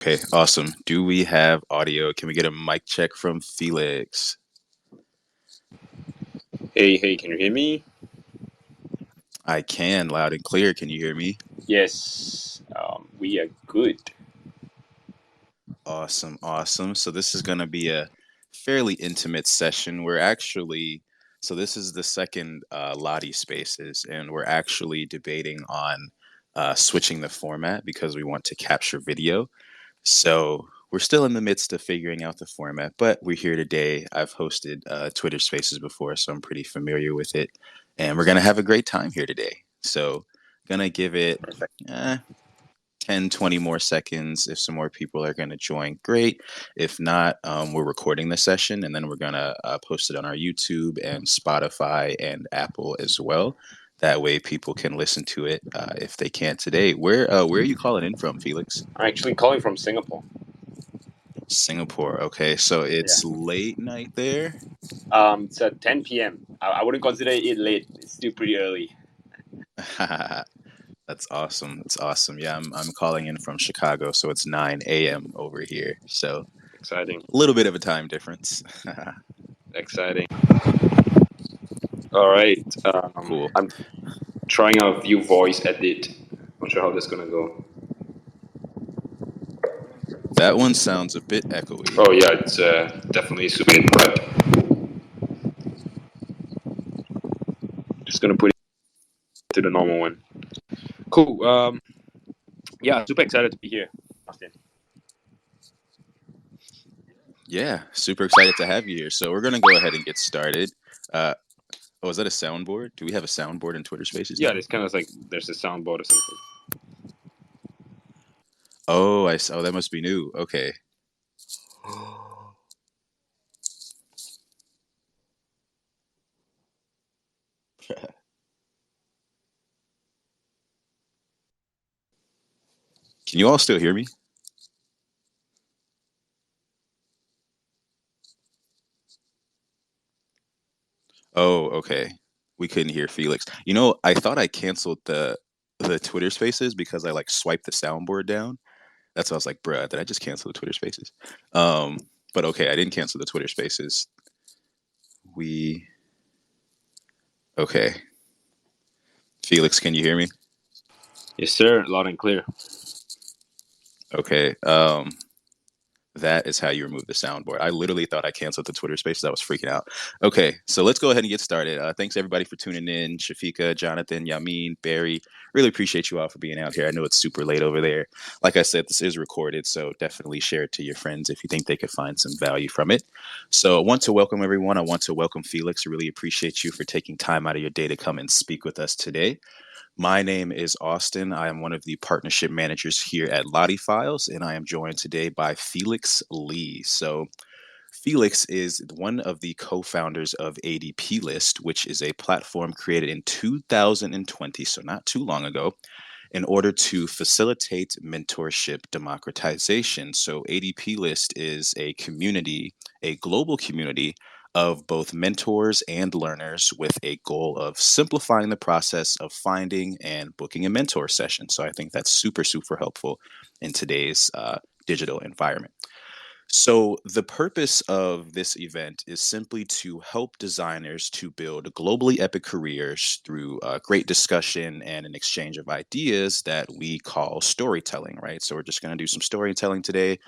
Okay, awesome. Do we have audio? Can we get a mic check from Felix? Hey, can you hear me? I can, loud and clear. Can you hear me? Yes, we are good. Awesome. So this is going to be a fairly intimate session. So this is the second LottieSpaces, and we're actually debating on switching the format because we want to capture video. So we're still in the midst of figuring out the format, but we're here today. I've hosted Twitter Spaces before, so I'm pretty familiar with it, and we're gonna have a great time here today. So gonna give it Perfect. 10, 20 more seconds. If some more people are gonna join, great. If not, we're recording the session, and then we're gonna post it on our YouTube and Spotify and Apple as well. That way, people can listen to it if they can't today. Where are you calling in from, Felix? I'm actually calling from Singapore. Singapore. Okay, so it's late night there. It's at 10 p.m. I wouldn't consider it late. It's still pretty early. That's awesome. That's awesome. Yeah, I'm calling in from Chicago, so it's 9 a.m. over here. So Exciting. a little bit of a time difference. Exciting. All right. Cool. I'm trying out view voice edit. Not sure how that's gonna go. That one sounds a bit echoey. Oh yeah, it's definitely super in prep. Just gonna put it to the normal one. Cool. Yeah, super excited to be here, Austin. Yeah, super excited to have you here. So we're gonna go ahead and get started. Is that a soundboard? Do we have a soundboard in Twitter Spaces? Yeah, it's kind of like there's a soundboard or something. Oh, I saw. Oh, that must be new. Okay. Can you all still hear me? Oh, okay. We couldn't hear Felix. You know, I thought I canceled the Twitter Spaces because I like swiped the soundboard down. That's why I was like, bruh, did I just cancel the Twitter Spaces? Um, but okay, I didn't cancel the Twitter Spaces. Okay. Felix, can you hear me? Yes, sir. Loud and clear. Okay. That is how you remove the soundboard. I literally thought I canceled the Twitter Spaces. I was freaking out. Okay, so let's go ahead and get started. Thanks everybody for tuning in. Shafika, Jonathan, Yamin, Barry. Really appreciate you all for being out here. I know it's super late over there. Like I said, this is recorded, so definitely share it to your friends if you think they could find some value from it. So I want to welcome everyone. I want to welcome Felix. I really appreciate you for taking time out of your day to come and speak with us today. My name is Austin. I am one of the partnership managers here at LottieFiles, and I am joined today by Felix Lee. So, Felix is one of the co founders of ADPList, which is a platform created in 2020, so not too long ago, in order to facilitate mentorship democratization. So, ADPList is a community, a global community of both mentors and learners with a goal of simplifying the process of finding and booking a mentor session. So I think that's super helpful in today's digital environment. So the purpose of this event is simply to help designers to build globally epic careers through great discussion and an exchange of ideas that we call storytelling, right? So we're just going to do some storytelling today.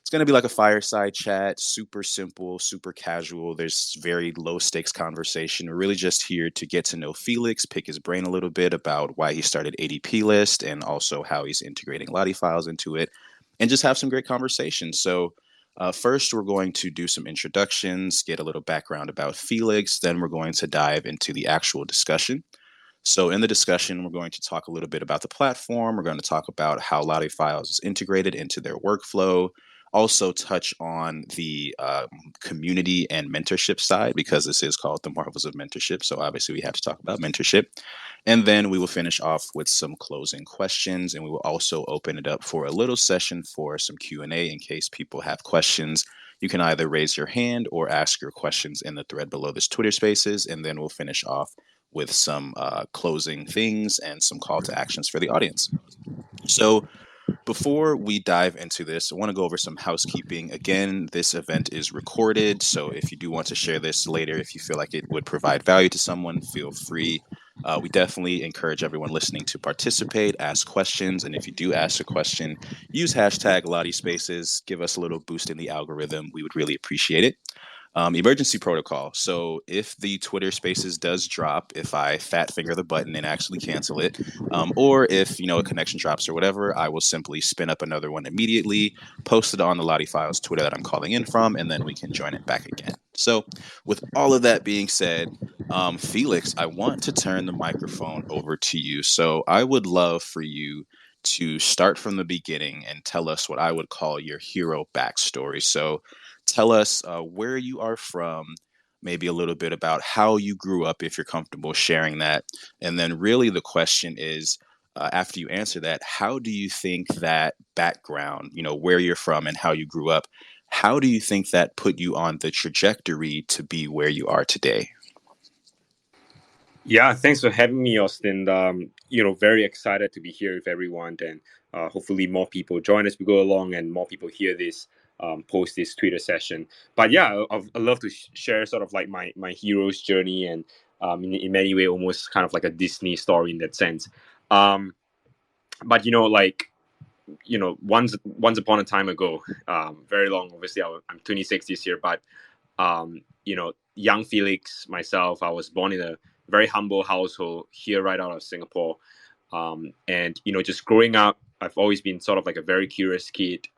It's going to be like a fireside chat, super simple, super casual. There's very low stakes conversation. We're really just here to get to know Felix, pick his brain a little bit about why he started ADPList and also how he's integrating LottieFiles into it, and just have some great conversations. So, first, we're going to do some introductions, get a little background about Felix. Then, we're going to dive into the actual discussion. So, in the discussion, we're going to talk a little bit about the platform. We're going to talk about how LottieFiles is integrated into their workflow. Also, touch on the community and mentorship side because this is called the Marvels of Mentorship. So, obviously, we have to talk about mentorship. And then we will finish off with some closing questions, and we will also open it up for a little session for some Q&A in case people have questions. You can either raise your hand or ask your questions in the thread below this Twitter Spaces, and then we'll finish off with some closing things and some call to actions for the audience. So Before we dive into this, I want to go over some housekeeping. Again, this event is recorded, so if you do want to share this later, if you feel like it would provide value to someone, feel free. We definitely encourage everyone listening to participate, ask questions, and if you do ask a question, use hashtag LottieSpaces. Give us a little boost in the algorithm. We would really appreciate it. Emergency protocol. So if the Twitter Spaces does drop, if I fat finger the button and actually cancel it, or if a connection drops or whatever, I will simply spin up another one immediately, post it on the LottieFiles Twitter that I'm calling in from, and then we can join it back again. So with all of that being said, Felix, I want to turn the microphone over to you. So I would love for you to start from the beginning and tell us what I would call your hero backstory. So tell us where you are from, maybe a little bit about how you grew up, if you're comfortable sharing that. And then, really, the question is after you answer that, how do you think that background, where you're from and how you grew up, how do you think that put you on the trajectory to be where you are today? Yeah, thanks for having me, Austin. Very excited to be here with everyone, and hopefully more people join as we go along, and more people hear this post this Twitter session. But yeah, I'd love to share sort of like my hero's journey, and in many way, almost kind of like a Disney story in that sense. Um, but once upon a time ago, very long. Obviously, I'm 26 this year, but young Felix, myself, I was born in a very humble household here, right out of Singapore. And just growing up, I've always been sort of like a very curious kid.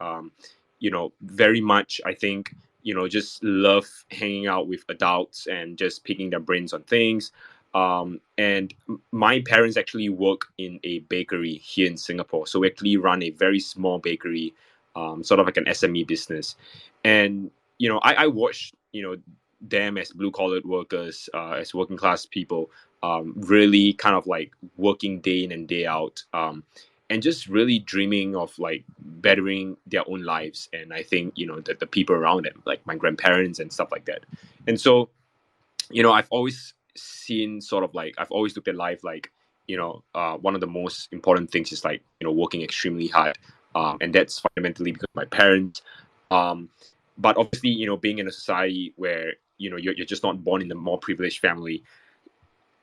Very much, I think, just love hanging out with adults and just picking their brains on things. And my parents actually work in a bakery here in Singapore. So we actually run a very small bakery, sort of like an SME business. And, I watched, them as blue collar workers, as working class people, really kind of like working day in and day out, and just really dreaming of like bettering their own lives. And I think, that the people around them, like my grandparents and stuff like that. And so, I've always seen sort of like, I've always looked at life like, one of the most important things is like, working extremely hard. And that's fundamentally because of my parents. Um, but obviously, being in a society where, you're just not born in a more privileged family,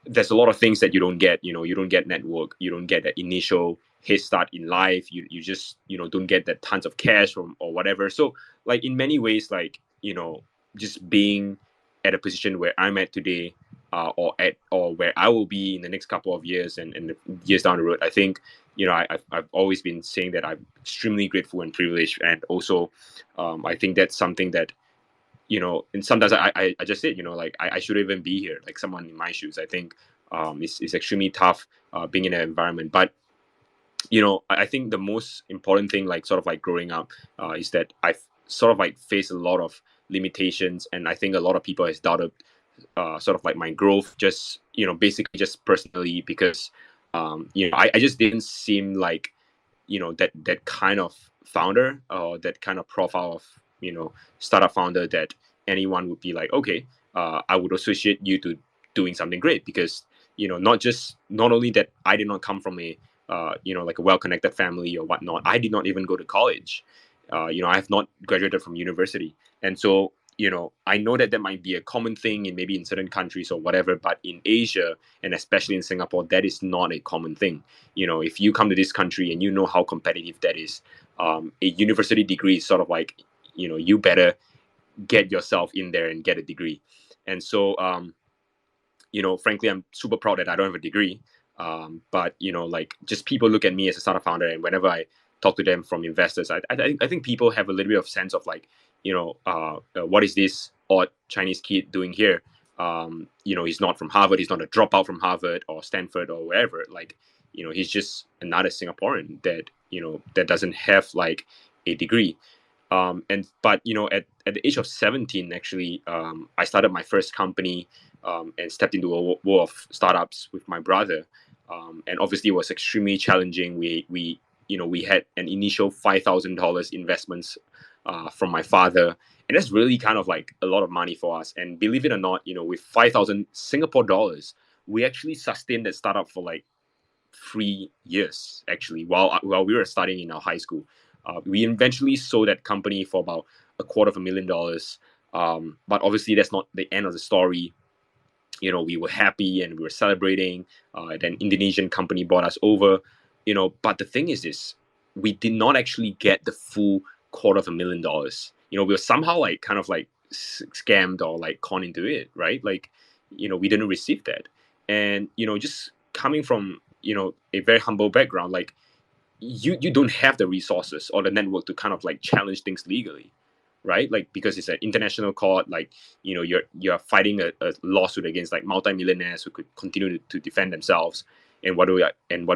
there's a lot of things that you don't get. You don't get network, you don't get that initial head start in life. You just, don't get that tons of cash from or whatever. So like in many ways, like, just being at a position where I'm at today, or where I will be in the next couple of years and the years down the road, I think, I've always been saying that I'm extremely grateful and privileged. And also, I think that's something that, and sometimes I just said, like I should even be here, like someone in my shoes. I think it's extremely tough being in that environment. But, I think the most important thing, like sort of like growing up, is that I've sort of like faced a lot of limitations. And I think a lot of people has doubted sort of like my growth, just, basically just personally, because, I just didn't seem like, that kind of founder, or that kind of profile of, startup founder that anyone would be like, okay, I would associate you to doing something great. Because, not only that I did not come from a like a well-connected family or whatnot, I did not even go to college. I have not graduated from university. And so, I know that might be a common thing in maybe in certain countries or whatever, but in Asia, and especially in Singapore, that is not a common thing. If you come to this country and you know how competitive that is, a university degree is sort of like, you better get yourself in there and get a degree. And so, frankly, I'm super proud that I don't have a degree. But, like just people look at me as a startup founder, and whenever I talk to them from investors, I think people have a little bit of sense of like, what is this odd Chinese kid doing here? He's not from Harvard. He's not a dropout from Harvard or Stanford or wherever. Like, he's just another Singaporean that, that doesn't have like a degree. But at the age of 17, actually, I started my first company, and stepped into a world of startups with my brother. And obviously, it was extremely challenging. We had an initial $5,000 investments from my father, and that's really kind of like a lot of money for us. And believe it or not, with 5,000 Singapore dollars, we actually sustained that startup for like 3 years actually, while we were studying in our high school. We eventually sold that company for about $250,000. But obviously, that's not the end of the story. We were happy and we were celebrating. Then Indonesian company bought us over. But the thing is this: we did not actually get the full $250,000. We were somehow like kind of like scammed or like conned into it, right? Like, we didn't receive that. And just coming from a very humble background, like you don't have the resources or the network to kind of like challenge things legally, right? Like, because it's an international court, like you're fighting a lawsuit against like multimillionaires who could continue to defend themselves. And what do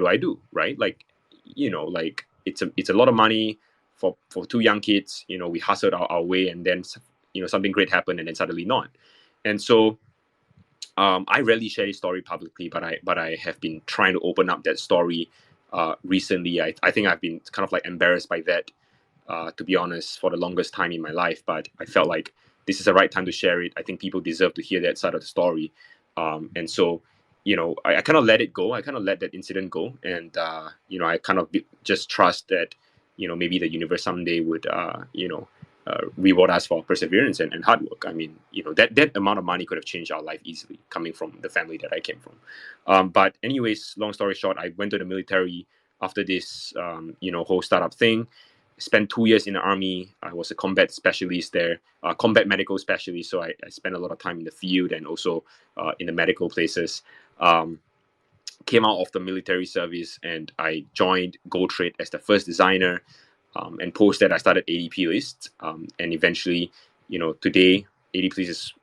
I do, right? Like, like it's a lot of money for two young kids. We hustled our way, and then something great happened, and then suddenly not. And so I rarely share this story publicly, but I have been trying to open up that story recently. I think I've been kind of like embarrassed by that, to be honest, for the longest time in my life. But I felt like this is the right time to share it. I think people deserve to hear that side of the story. And so, I kind of let it go. I kind of let that incident go. And, I kind of just trust that, maybe the universe someday would, reward us for perseverance and hard work. I mean, that amount of money could have changed our life easily, coming from the family that I came from. But anyways, long story short, I went to the military after this, whole startup thing. Spent 2 years in the army. I was a combat specialist there, combat medical specialist. So I spent a lot of time in the field and also in the medical places. Came out of the military service and I joined GoTrade as the first designer. And post that, I started ADPList. And eventually, today, ADPList is,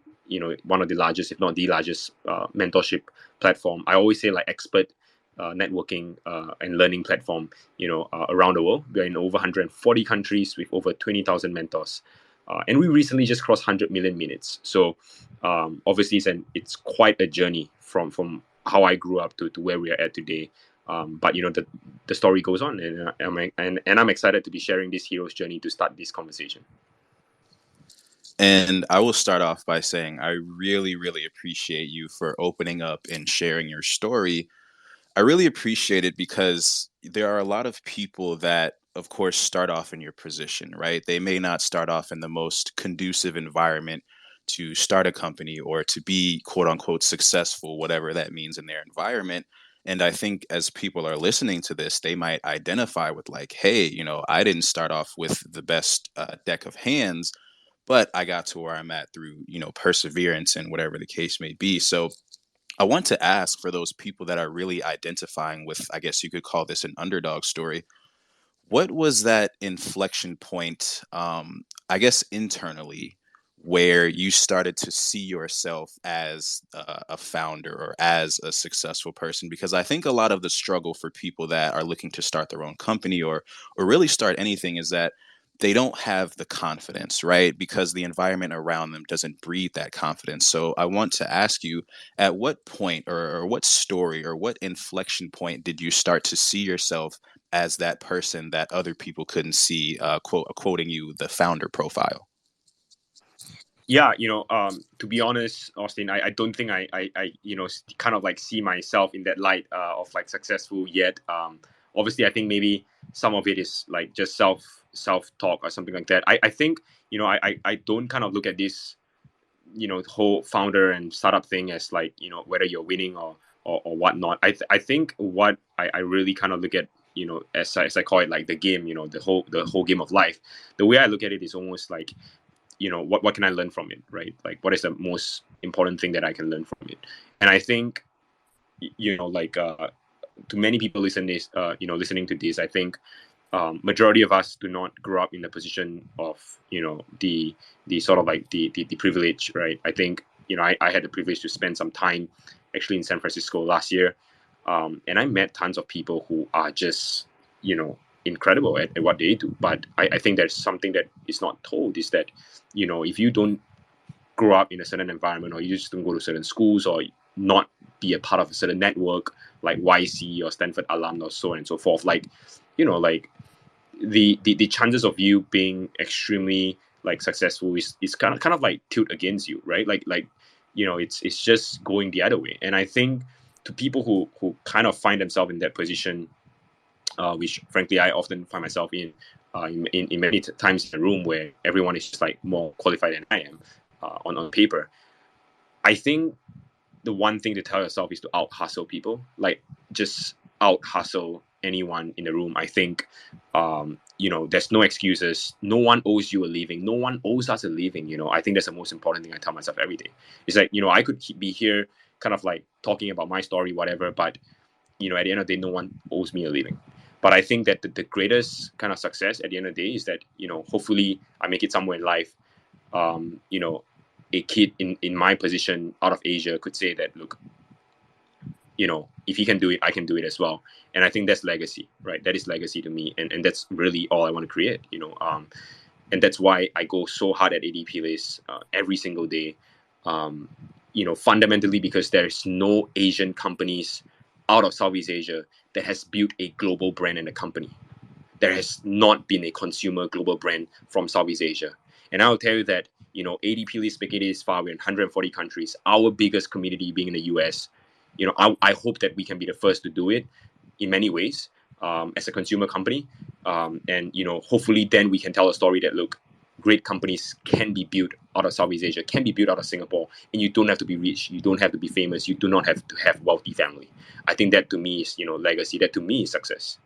one of the largest, if not the largest, mentorship platform. I always say like expert networking and learning platform, around the world. We're in over 140 countries with over 20,000 mentors. And we recently just crossed 100 million minutes. So obviously, it's quite a journey from how I grew up to where we are at today. But the story goes on, and I'm excited to be sharing this hero's journey to start this conversation. And I will start off by saying I really, really appreciate you for opening up and sharing your story. I really appreciate it because there are a lot of people that, of course, start off in your position, right? They may not start off in the most conducive environment to start a company or to be quote unquote successful, whatever that means in their environment. And I think as people are listening to this, they might identify with like, hey, I didn't start off with the best deck of hands, but I got to where I'm at through, perseverance and whatever the case may be. So I want to ask for those people that are really identifying with, I guess you could call this an underdog story. What was that inflection point, I guess internally, where you started to see yourself as a founder or as a successful person? Because I think a lot of the struggle for people that are looking to start their own company or really start anything is that they don't have the confidence, right? Because the environment around them doesn't breed that confidence. So I want to ask you, at what point or what story or what inflection point did you start to see yourself as that person that other people couldn't see, quoting you the founder profile? Yeah, to be honest, Austin, I don't think I kind of like see myself in that light of like successful yet. Obviously, I think maybe some of it is like just self talk or something like that. I think I don't kind of look at this whole founder and startup thing as like whether you're winning or whatnot. I think what I really kind of look at as I call it, like the game, the whole game of life. The way I look at it is almost like what can I learn from it, right? Like, what is the most important thing that I can learn from it? And I think like to many people listening to this, I think majority of us do not grow up in the position of the sort of like the privilege, right? I think I had the privilege to spend some time actually in San Francisco last year, and I met tons of people who are just incredible at what they do. But I think there's something that is not told, is that if you don't grow up in a certain environment, or you just don't go to certain schools, or not be a part of a certain network like YC or Stanford alum or so on and so forth, like like the chances of you being extremely like successful is kind of like tilt against you, right? Like it's just going the other way. And I think to people who kind of find themselves in that position, which frankly I often find myself in many times in a room where everyone is just like more qualified than I am on paper. I think the one thing to tell yourself is to out hustle people, like just out hustle anyone in the room. I think, there's no excuses. No one owes you a living. No one owes us a living. I think that's the most important thing I tell myself every day. It's like, I could be here kind of like talking about my story, whatever, but, at the end of the day, no one owes me a living. But I think that the greatest kind of success at the end of the day is that, hopefully I make it somewhere in life. A kid in my position out of Asia could say that, look, if he can do it, I can do it as well. And I think that's legacy, right? That is legacy to me. And that's really all I want to create, and that's why I go so hard at ADPList every single day, fundamentally because there's no Asian companies out of Southeast Asia that has built a global brand and a company. There has not been a consumer global brand from Southeast Asia. And I will tell you that, ADPList making it this far, we're in 140 countries, our biggest community being in the US. I hope that we can be the first to do it in many ways as a consumer company. And, hopefully then we can tell a story that, look, great companies can be built out of Southeast Asia, can be built out of Singapore, and you don't have to be rich, you don't have to be famous, you do not have to have wealthy family. I think that to me is, legacy. That to me is success.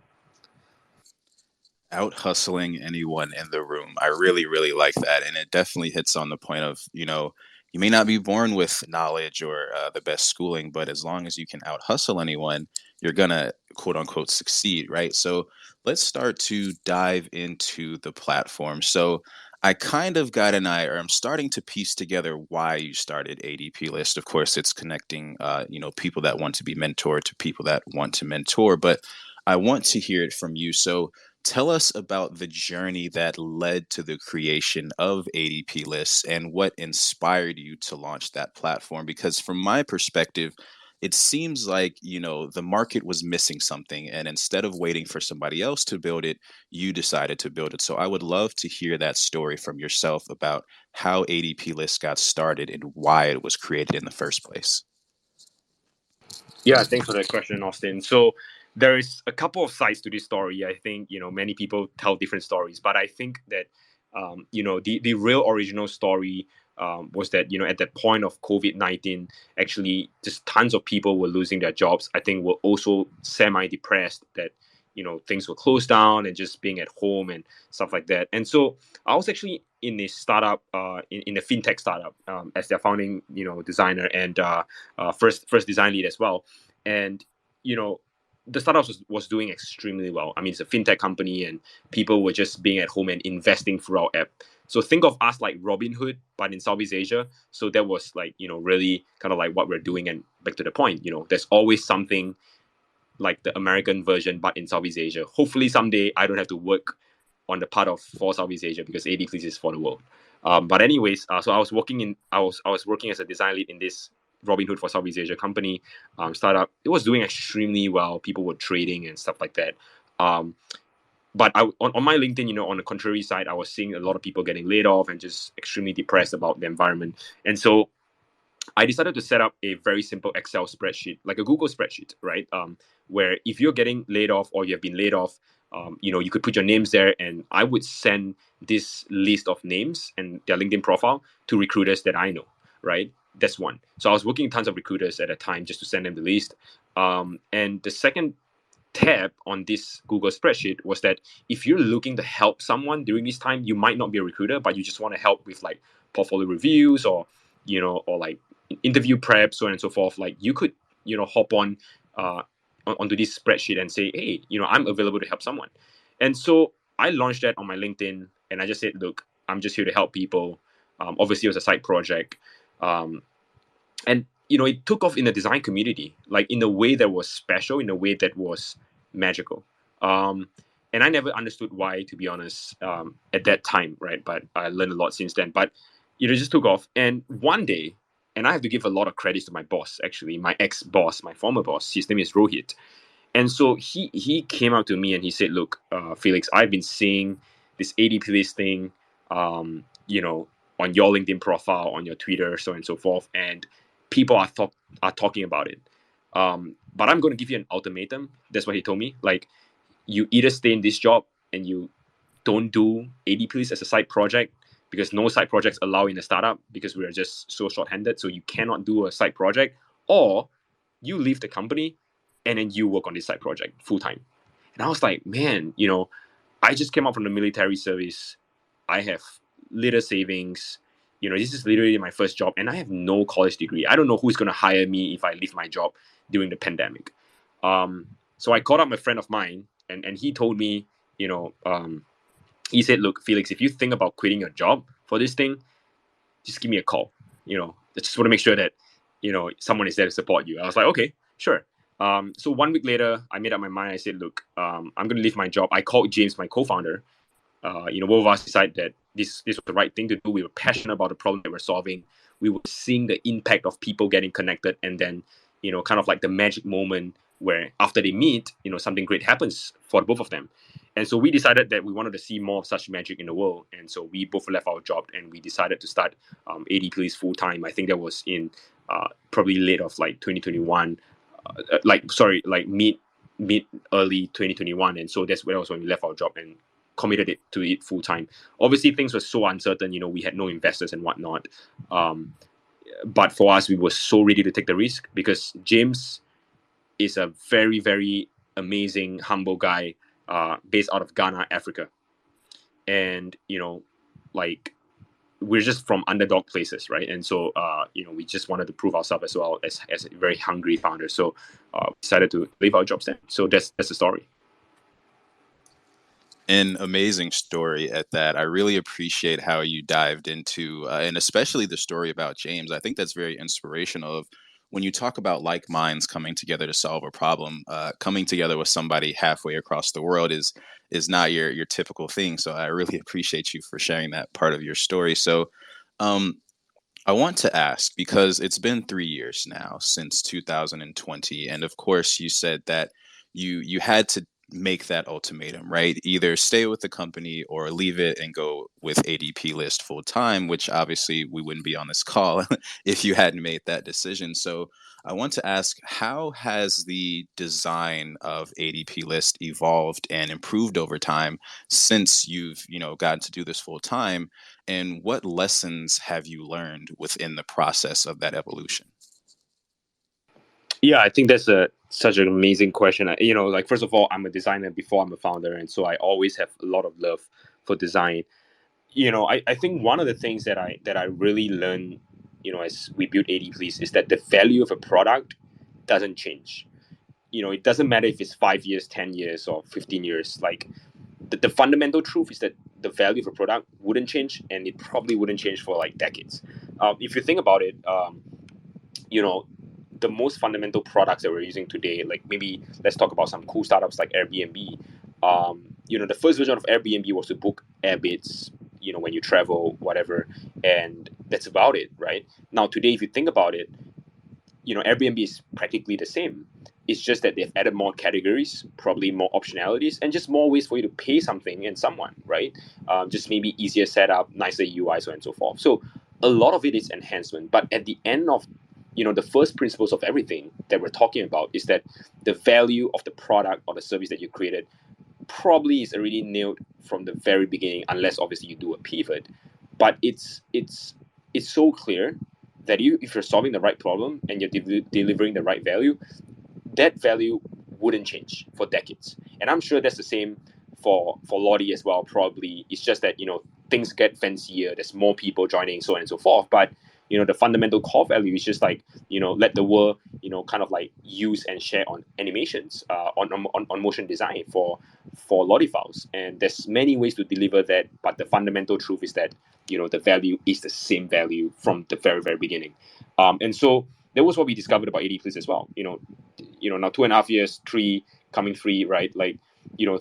Out hustling anyone in the room. I really, really like that. And it definitely hits on the point of, you may not be born with knowledge or the best schooling, but as long as you can out hustle anyone, you're going to quote unquote succeed, right? So let's start to dive into the platform. So I kind of got an eye, or I'm starting to piece together why you started ADPList. Of course, it's connecting, people that want to be mentored to people that want to mentor, but I want to hear it from you. So tell us about the journey that led to the creation of ADPList and what inspired you to launch that platform. Because from my perspective, it seems like, the market was missing something. And instead of waiting for somebody else to build it, you decided to build it. So I would love to hear that story from yourself about how ADPList got started and why it was created in the first place. Yeah, thanks for that question, Austin. So there is a couple of sides to this story. I think many people tell different stories, but I think that the real original story was that at that point of COVID-19, actually just tons of people were losing their jobs. I think were also semi-depressed that things were closed down and just being at home and stuff like that. And so I was actually in a startup, in a fintech startup, as their founding designer and first design lead as well. And the startup was doing extremely well. I mean, it's a fintech company, and people were just being at home and investing through our app. So think of us like Robinhood, but in Southeast Asia. So that was like really kind of like what we're doing. And back to the point, there's always something like the American version, but in Southeast Asia. Hopefully someday I don't have to work on the part of for Southeast Asia because ADPList is for the world. But anyways, so I was working as a design lead in this Robinhood for Southeast Asia company startup. It was doing extremely well. People were trading and stuff like that. But on my LinkedIn, on the contrary side, I was seeing a lot of people getting laid off and just extremely depressed about the environment. And so I decided to set up a very simple Excel spreadsheet, like a Google spreadsheet, right? Where if you're getting laid off or you have been laid off, you could put your names there, and I would send this list of names and their LinkedIn profile to recruiters that I know, right? That's one. So I was working tons of recruiters at a time just to send them the list. And the second tab on this Google spreadsheet was that if you're looking to help someone during this time, you might not be a recruiter, but you just want to help with like portfolio reviews or or like interview prep, so on and so forth. Like you could hop onto this spreadsheet and say, hey, I'm available to help someone. And so I launched that on my LinkedIn, and I just said, look, I'm just here to help people. Obviously, it was a side project, and it took off in the design community, like in a way that was special, in a way that was magical. And I never understood why, to be honest, at that time, right? But I learned a lot since then. But it just took off, and one day, and I have to give a lot of credits to my boss, actually, my ex-boss, my former boss. His name is Rohit. And so he came out to me and he said, look, Felix, I've been seeing this ADPList thing, on your LinkedIn profile, on your Twitter, so on and so forth, and people are talking about it. But I'm going to give you an ultimatum. That's what he told me. Like, you either stay in this job and you don't do ADPList as a side project, because no side projects allow in a startup because we are just so short-handed. So you cannot do a side project, or you leave the company and then you work on this side project full time. And I was like, man, I just came out from the military service. I have little savings. This is literally my first job, and I have no college degree. I don't know who's going to hire me if I leave my job during the pandemic. So I called up a friend of mine, and he told me, he said, look, Felix, if you think about quitting your job for this thing, just give me a call. I just want to make sure that, someone is there to support you. I was like, okay, sure. So 1 week later, I made up my mind. I said, look, I'm going to leave my job. I called James, my co-founder. Both of us decided that this was the right thing to do. We were passionate about the problem that we're solving. We were seeing the impact of people getting connected, and then, kind of like the magic moment where after they meet, something great happens for both of them. And so we decided that we wanted to see more of such magic in the world. And so we both left our job and we decided to start ADPList full time. I think that was in probably late of like 2021, mid early 2021. And so that was when we left our job and committed it to it full time. Obviously, things were so uncertain. We had no investors and whatnot. But for us, we were so ready to take the risk because James is a very, very amazing, humble guy based out of Ghana, Africa. And, we're just from underdog places, right? And so, we just wanted to prove ourselves as well as a very hungry founder. So we decided to leave our jobs there. So that's the story. An amazing story at that. I really appreciate how you dived into, and especially the story about James. I think that's very inspirational. Of when you talk about like minds coming together to solve a problem, coming together with somebody halfway across the world is not your typical thing. So I really appreciate you for sharing that part of your story. So, I want to ask, because it's been 3 years now since 2020, and of course you said that you had to make that ultimatum, right? Either stay with the company or leave it and go with ADPList full time, which obviously we wouldn't be on this call if you hadn't made that decision. So I want to ask, how has the design of ADPList evolved and improved over time since you've, gotten to do this full time? And what lessons have you learned within the process of that evolution? Yeah, I think that's such an amazing question. First of all, I'm a designer before I'm a founder, and so I always have a lot of love for design. I think one of the things that I really learned, as we build ADPList, is that the value of a product doesn't change. It doesn't matter if it's 5 years, 10 years, or 15 years. Like the fundamental truth is that the value of a product wouldn't change, and it probably wouldn't change for like decades. If you think about it, the most fundamental products that we're using today, like maybe let's talk about some cool startups like Airbnb. The first version of Airbnb was to book Airbits, when you travel, whatever, and that's about it, right? Now today, if you think about it, Airbnb is practically the same. It's just that they've added more categories, probably more optionalities, and just more ways for you to pay something and someone, right? Just maybe easier setup, nicer UI, so on and so forth. So a lot of it is enhancement. But at the end of, the first principles of everything that we're talking about is that the value of the product or the service that you created probably is already nailed from the very beginning, unless obviously you do a pivot. But it's so clear that if you're solving the right problem and you're delivering the right value, that value wouldn't change for decades. And I'm sure that's the same for Lottie as well. Probably it's just that things get fancier. There's more people joining, so on and so forth. But the fundamental core value is just like let the world kind of like use and share on animations, on motion design for LottieFiles. And there's many ways to deliver that, but the fundamental truth is that the value is the same value from the very, very beginning. And so that was what we discovered about ADPList as well. Now 2.5 years, coming three, right? Like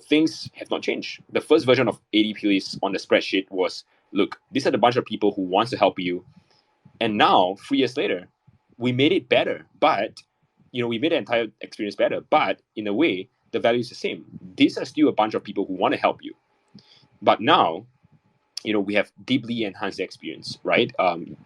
things have not changed. The first version of ADPList on the spreadsheet was, look, these are the bunch of people who wants to help you. And now 3 years later, we made it better, but we made the entire experience better. But in a way, the value is the same. These are still a bunch of people who want to help you. But now, we have deeply enhanced the experience, right?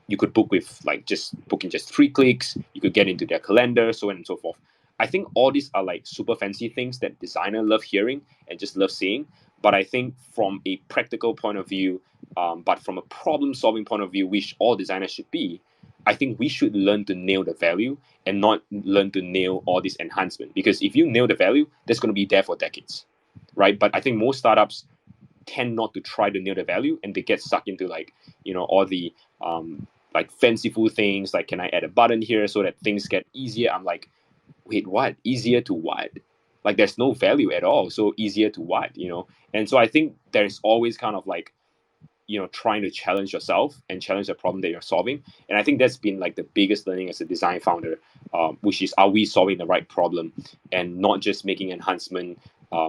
You could book with just booking just 3 clicks. You could get into their calendar, so on and so forth. I think all these are like super fancy things that designer love hearing and just love seeing. But I think from a practical point of view, but from a problem solving point of view, which all designers should be, I think we should learn to nail the value and not learn to nail all this enhancement. Because if you nail the value, that's going to be there for decades, right? But I think most startups tend not to try to nail the value, and they get stuck into like, all the like fanciful things, like can I add a button here so that things get easier. I'm like, wait, what? Easier to what? Like there's no value at all, so easier to what? And so I think there's always kind of like, trying to challenge yourself and challenge the problem that you're solving. And I think that's been like the biggest learning as a design founder, which is, are we solving the right problem and not just making enhancement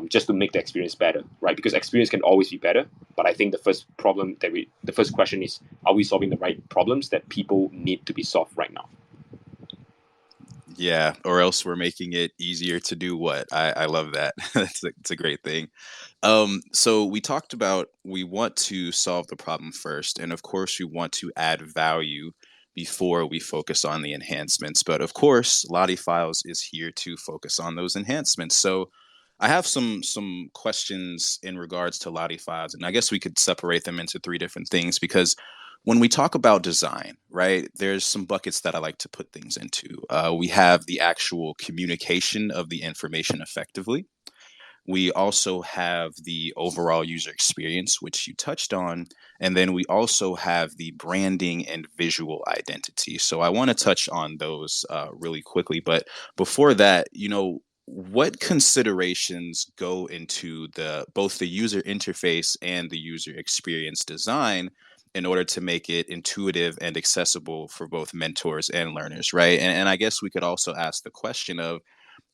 just to make the experience better, right? Because experience can always be better, but I think the first question is, are we solving the right problems that people need to be solved right now? Yeah, or else we're making it easier to do what? I love that. It's a great thing. So we talked about we want to solve the problem first, and of course we want to add value before we focus on the enhancements. But of course, LottieFiles is here to focus on those enhancements. So I have some questions in regards to LottieFiles, and I guess we could separate them into three different things because when we talk about design, right, there's some buckets that I like to put things into. We have the actual communication of the information effectively. We also have the overall user experience, which you touched on. And then we also have the branding and visual identity. So I want to touch on those really quickly. But before that, what considerations go into both the user interface and the user experience design in order to make it intuitive and accessible for both mentors and learners, right? And I guess we could also ask the question of,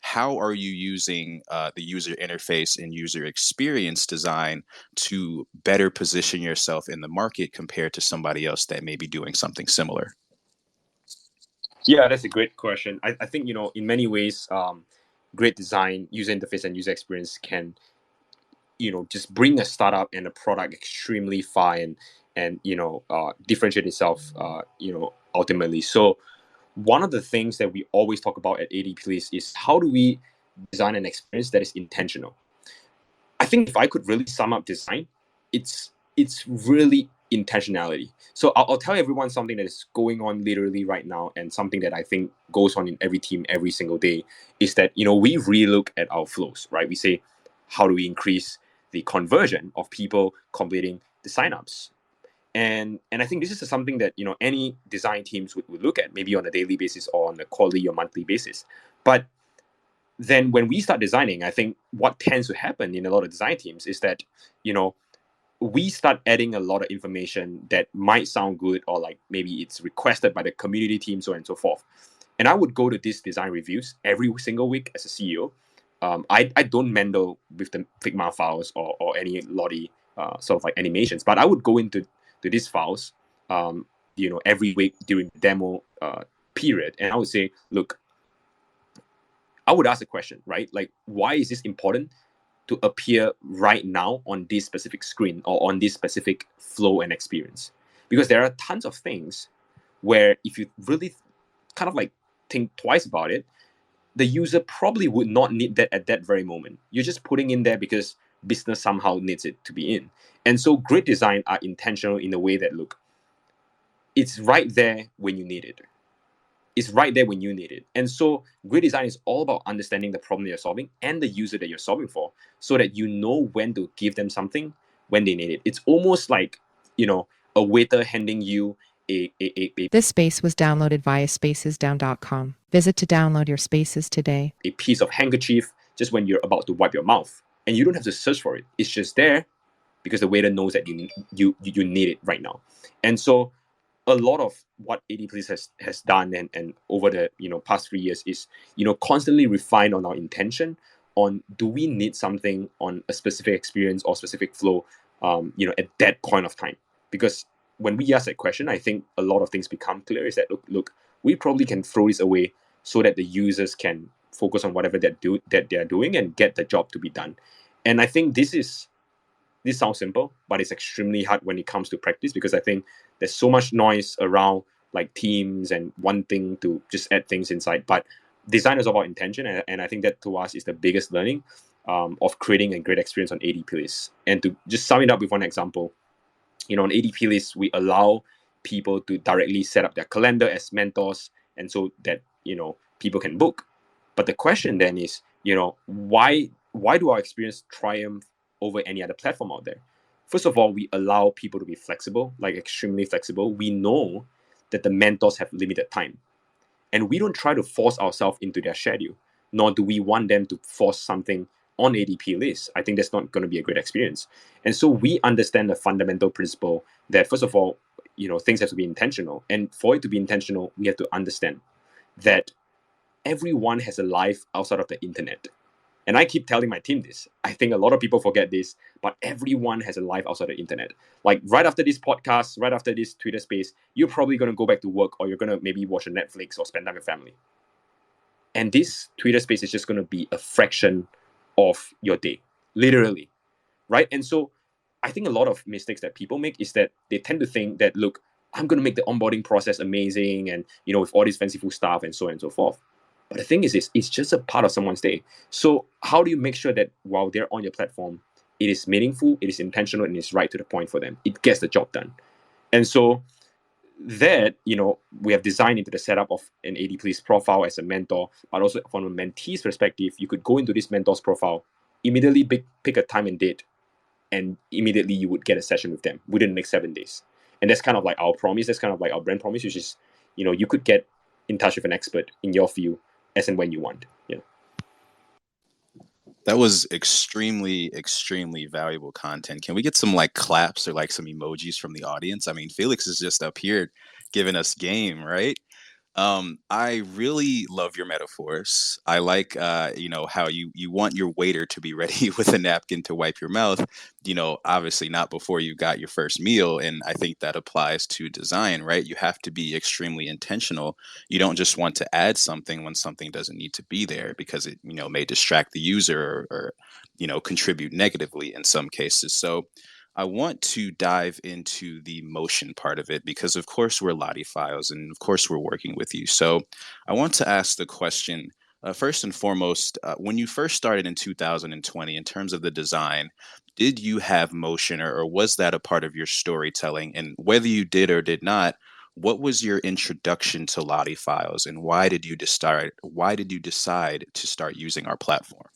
how are you using the user interface and user experience design to better position yourself in the market compared to somebody else that may be doing something similar? Yeah, that's a great question. I think, in many ways, great design, user interface, and user experience can, just bring a startup and a product extremely far, and differentiate itself, ultimately. So one of the things that we always talk about at ADPList is, how do we design an experience that is intentional? I think if I could really sum up design, it's really intentionality. So I'll tell everyone something that is going on literally right now, and something that I think goes on in every team every single day, is that we relook at our flows, right? We say, how do we increase the conversion of people completing the signups? And I think this is something that any design teams would look at, maybe on a daily basis or on a quarterly or monthly basis. But then when we start designing, I think what tends to happen in a lot of design teams is that we start adding a lot of information that might sound good, or like maybe it's requested by the community team, so on and so forth. And I would go to these design reviews every single week as a CEO. I don't meddle with the Figma files or any Lottie sort of like animations, but I would go into these files every week during the demo period, and I would say, look, I would ask a question, right? Like, why is this important to appear right now on this specific screen or on this specific flow and experience? Because there are tons of things where, if you really kind of like think twice about it, the user probably would not need that at that very moment. You're just putting in there because business somehow needs it to be in. And so great design are intentional in a way that, look, it's right there when you need it. It's right there when you need it. And so great design is all about understanding the problem that you're solving and the user that you're solving for, so that you know when to give them something when they need it. It's almost like, a waiter handing you a This space was downloaded via spacesdown.com. Visit to download your spaces today. a piece of handkerchief just when you're about to wipe your mouth. And you don't have to search for it. It's just there because the waiter knows that you need it right now. And so a lot of what ADPList has done and over the past 3 years is constantly refine on our intention on, do we need something on a specific experience or specific flow at that point of time. Because when we ask that question, I think a lot of things become clear, is that look, we probably can throw this away so that the users can focus on whatever that they're doing and get the job to be done. And I think this sounds simple, but it's extremely hard when it comes to practice, because I think there's so much noise around like teams and wanting to just add things inside. But design is about intention, and I think that to us is the biggest learning of creating a great experience on ADPList. And to just sum it up with one example, on ADPList, we allow people to directly set up their calendar as mentors, and so that people can book. But the question then is, why do our experience triumph over any other platform out there? First of all, we allow people to be flexible, like extremely flexible. We know that the mentors have limited time, and we don't try to force ourselves into their schedule, nor do we want them to force something on ADPList. I think that's not going to be a great experience. And so we understand the fundamental principle that, first of all, things have to be intentional. And for it to be intentional, we have to understand that everyone has a life outside of the internet. And I keep telling my team this. I think a lot of people forget this, but everyone has a life outside the internet. Like right after this podcast, right after this Twitter space, you're probably going to go back to work, or you're going to maybe watch a Netflix or spend time with family. And this Twitter space is just going to be a fraction of your day, literally, right? And so I think a lot of mistakes that people make is that they tend to think that, look, I'm going to make the onboarding process amazing, and with all this fanciful stuff and so on and so forth. But the thing is it's just a part of someone's day. So how do you make sure that while they're on your platform, it is meaningful, it is intentional, and it's right to the point for them? It gets the job done. And so that, we have designed into the setup of an ADPList profile as a mentor, but also from a mentee's perspective, you could go into this mentor's profile, immediately pick a time and date, and immediately you would get a session with them within the next 7 days. And that's kind of like our promise. That's kind of like our brand promise, which is, you could get in touch with an expert in your field as and when you want. Yeah. That was extremely, extremely valuable content. Can we get some like claps or like some emojis from the audience? I mean, Felix is just up here giving us game, right? I really love your metaphors. I like, how you want your waiter to be ready with a napkin to wipe your mouth. Obviously not before you got your first meal, and I think that applies to design, right? You have to be extremely intentional. You don't just want to add something when something doesn't need to be there because it, may distract the user or contribute negatively in some cases. So I want to dive into the motion part of it because, of course, we're LottieFiles and, of course, we're working with you. So I want to ask the question, first and foremost, when you first started in 2020, in terms of the design, did you have motion, or was that a part of your storytelling? And whether you did or did not, what was your introduction to LottieFiles, and why did you decide to start using our platform?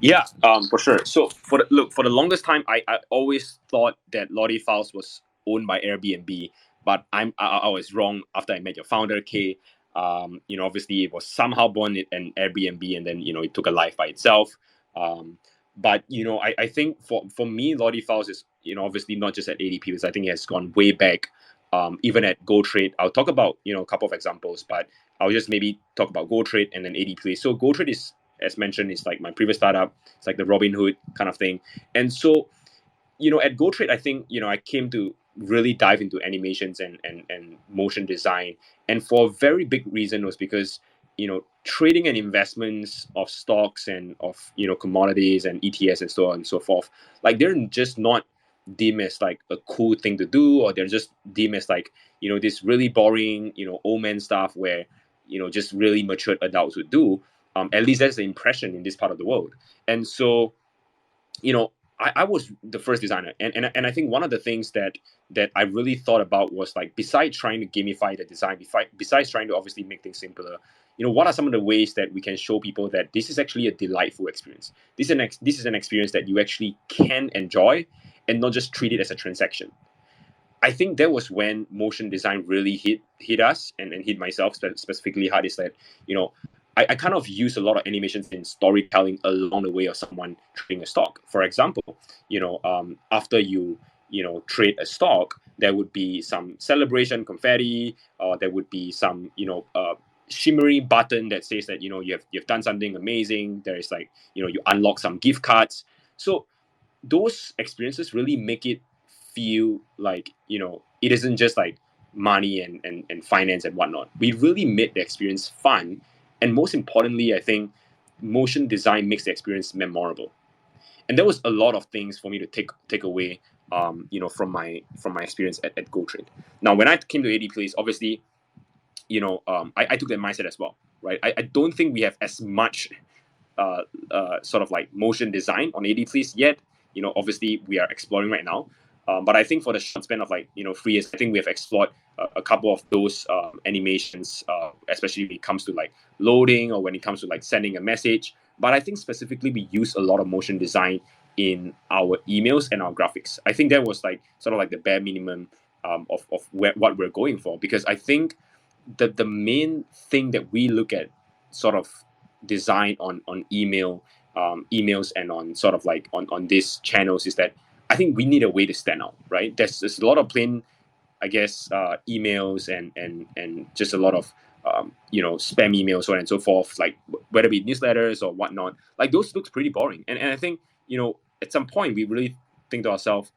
Yeah, for sure. So for the longest time, I always thought that LottieFiles was owned by Airbnb, but I was wrong after I met your founder, Kay. Obviously it was somehow born in Airbnb, and then it took a life by itself. But I think for me, LottieFiles is obviously not just at ADP, because I think it has gone way back. Even at GoTrade, I'll talk about a couple of examples, but I'll just maybe talk about GoTrade and then ADP. So GoTrade is, as mentioned, is like my previous startup. It's like the Robin Hood kind of thing. And so, at GoTrade, I think, I came to really dive into animations and motion design. And for a very big reason was because, trading and investments of stocks and of, commodities and ETS and so on and so forth, like they're just not deemed as like a cool thing to do, or they're just deemed as like, this really boring, old man stuff where, just really matured adults would do. At least that's the impression in this part of the world. And so, I was the first designer, and I think one of the things that I really thought about was, like, besides trying to gamify the design, besides trying to obviously make things simpler, what are some of the ways that we can show people that this is actually a delightful experience? This is an experience that you actually can enjoy, and not just treat it as a transaction. I think that was when motion design really hit us, and hit myself specifically hard. Is that I kind of use a lot of animations in storytelling along the way of someone trading a stock. For example, after you trade a stock, there would be some celebration confetti, or there would be some shimmery button that says that you've done something amazing. There is, like, you unlock some gift cards. So those experiences really make it feel like it isn't just like money and finance and whatnot. We really made the experience fun, and most importantly, I think motion design makes the experience memorable. And there was a lot of things for me to take away, from my experience at GoTrade. Now, when I came to ADPList, obviously, I took that mindset as well. right? I don't think we have as much sort of like motion design on ADPlist yet. Obviously we are exploring right now. But I think for the short span of 3 years, I think we have explored a couple of those animations, especially when it comes to like loading or when it comes to like sending a message. But I think specifically we use a lot of motion design in our emails and our graphics. I think that was like sort of like the bare minimum of what we're going for, because I think the main thing that we look at sort of design on emails and on sort of like on these channels is that I think we need a way to stand out, right? There's a lot of plain, I guess, emails and just a lot of spam emails, so on and so forth, like whether it be newsletters or whatnot. Like those looks pretty boring, and I think at some point we really think to ourselves,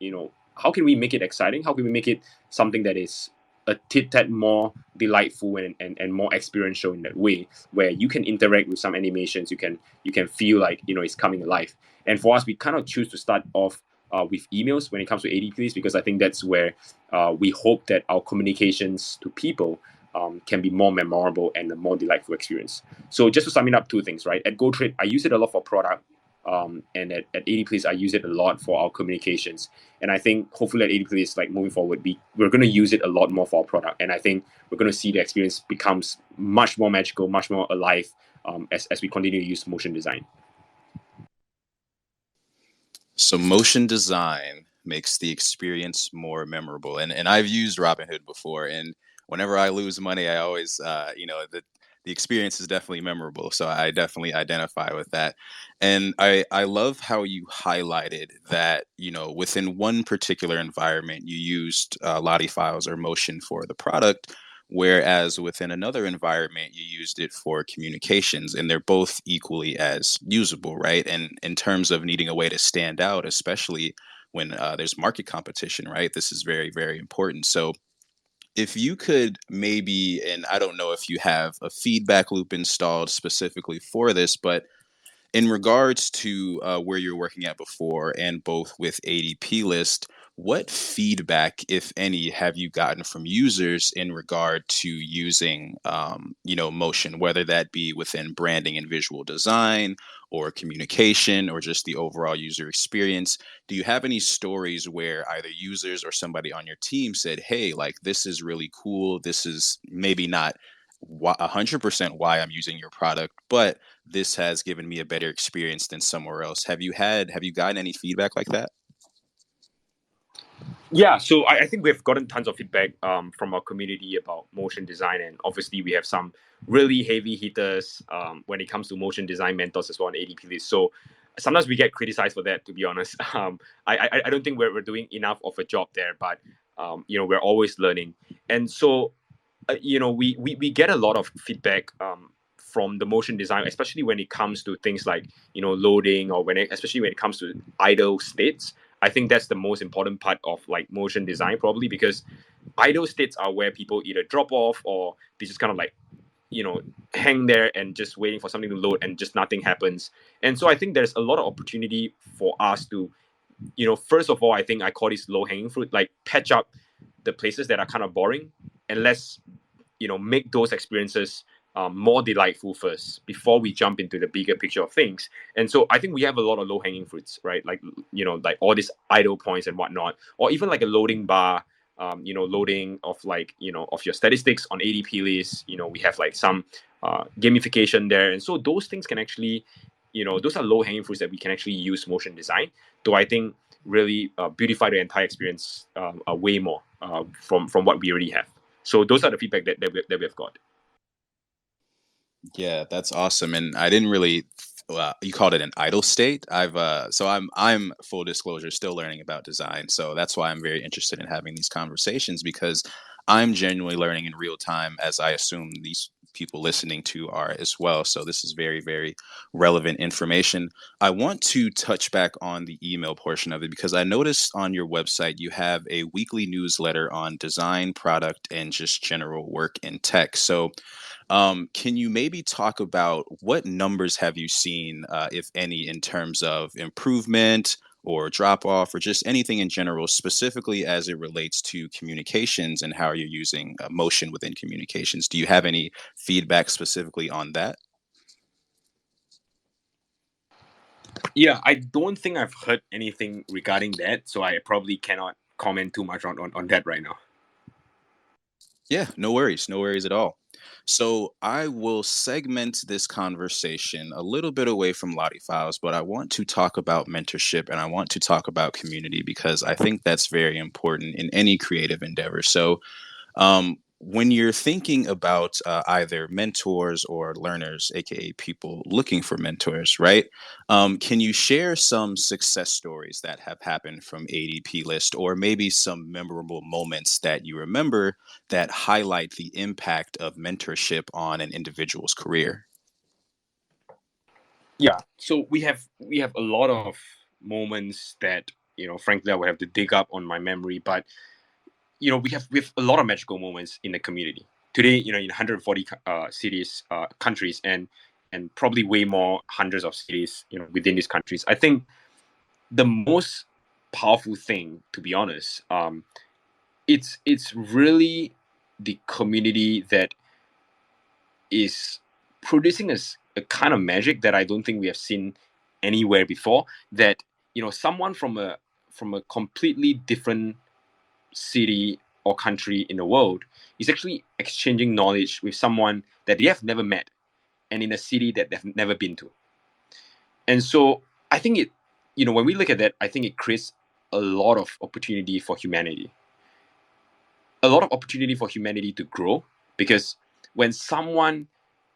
how can we make it exciting? How can we make it something that is a tit more delightful and more experiential in that way, where you can interact with some animations, you can feel like it's coming alive. And for us, we kind of choose to start off with emails when it comes to ADPs, because I think that's where we hope that our communications to people can be more memorable and a more delightful experience. So just to sum it up, two things, right? At GoTrade, I use it a lot for product, and at ADPlist, I use it a lot for our communications. And I think hopefully at ADPlist, like moving forward, we're going to use it a lot more for our product. And I think we're going to see the experience becomes much more magical, much more alive as we continue to use motion design. So motion design makes the experience more memorable. And I've used Robinhood before, and whenever I lose money, I always, the experience is definitely memorable. So I definitely identify with that. And I love how you highlighted that, within one particular environment, you used LottieFiles or motion for the product, whereas within another environment, you used it for communications, and they're both equally as usable, right? And in terms of needing a way to stand out, especially when there's market competition, right? This is very, very important. So if you could maybe, and I don't know if you have a feedback loop installed specifically for this, but in regards to where you're working at before and both with ADPList, what feedback, if any, have you gotten from users in regard to using, motion, whether that be within branding and visual design or communication or just the overall user experience? Do you have any stories where either users or somebody on your team said, hey, like, this is really cool. This is maybe not 100% why I'm using your product, but this has given me a better experience than somewhere else. Have you gotten any feedback like that? Yeah, so I think we've gotten tons of feedback from our community about motion design, and obviously we have some really heavy hitters when it comes to motion design mentors as well on ADPList. So sometimes we get criticized for that, to be honest. I don't think we're doing enough of a job there, but we're always learning. And so we get a lot of feedback from the motion design, especially when it comes to things like loading, or especially when it comes to idle states. I think that's the most important part of like motion design, probably, because idle states are where people either drop off or they just kind of like hang there and just waiting for something to load and just nothing happens. And so I think there's a lot of opportunity for us to first of all, I think I call this low hanging fruit, like patch up the places that are kind of boring, and let's make those experiences more delightful first before we jump into the bigger picture of things. And so I think we have a lot of low hanging fruits, right? Like like all these idle points and whatnot, or even like a loading bar, loading of like of your statistics on ADPList. We have like some gamification there, and so those things can actually those are low hanging fruits that we can actually use motion design to, I think, really beautify the entire experience way more from what we already have. So those are the feedback that we've got. Yeah, that's awesome. And I didn't really, you called it an idle state. I'm full disclosure, still learning about design. So that's why I'm very interested in having these conversations, because I'm genuinely learning in real time, as I assume these people listening to are as well. So this is very, very relevant information. I want to touch back on the email portion of it, because I noticed on your website you have a weekly newsletter on design, product, and just general work in tech. So can you maybe talk about what numbers have you seen, if any, in terms of improvement or drop off or just anything in general, specifically as it relates to communications and how you're using motion within communications? Do you have any feedback specifically on that? Yeah, I don't think I've heard anything regarding that, so I probably cannot comment too much on that right now. Yeah, no worries. No worries at all. So I will segment this conversation a little bit away from LottieFiles, but I want to talk about mentorship and I want to talk about community because I think that's very important in any creative endeavor. So when you're thinking about either mentors or learners, aka people looking for mentors, right? Can you share some success stories that have happened from ADP List, or maybe some memorable moments that you remember that highlight the impact of mentorship on an individual's career? Yeah, so we have a lot of moments that frankly I would have to dig up on my memory, but we have a lot of magical moments in the community today. In 140 cities, countries, and probably way more hundreds of cities within these countries. I think the most powerful thing, to be honest, it's really the community that is producing a kind of magic that I don't think we have seen anywhere before. That someone from a completely different city or country in the world is actually exchanging knowledge with someone that they have never met and in a city that they've never been to. And so I think when we look at that, I think it creates a lot of opportunity for humanity, a lot of opportunity for humanity to grow, because when someone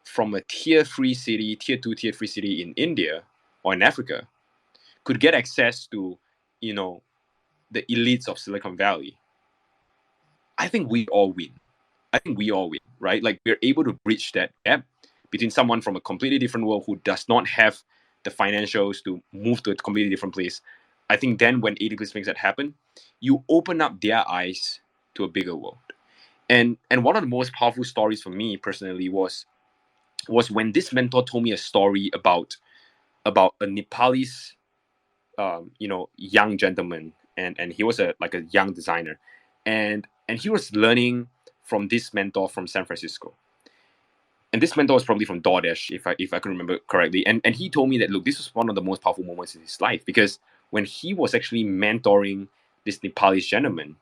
from a tier 3 city, tier 2, tier 3 city in India or in Africa could get access to, the elites of Silicon Valley, I think we all win. I think we all win, right? Like, we're able to bridge that gap between someone from a completely different world who does not have the financials to move to a completely different place. I think then when ADPList makes that happen, you open up their eyes to a bigger world. And one of the most powerful stories for me personally was when this mentor told me a story about a Nepalese young gentleman, and he was a young designer, and he was learning from this mentor from San Francisco. And this mentor was probably from DoorDash, if I can remember correctly. And he told me that, look, this was one of the most powerful moments in his life, because when he was actually mentoring this Nepalese gentleman,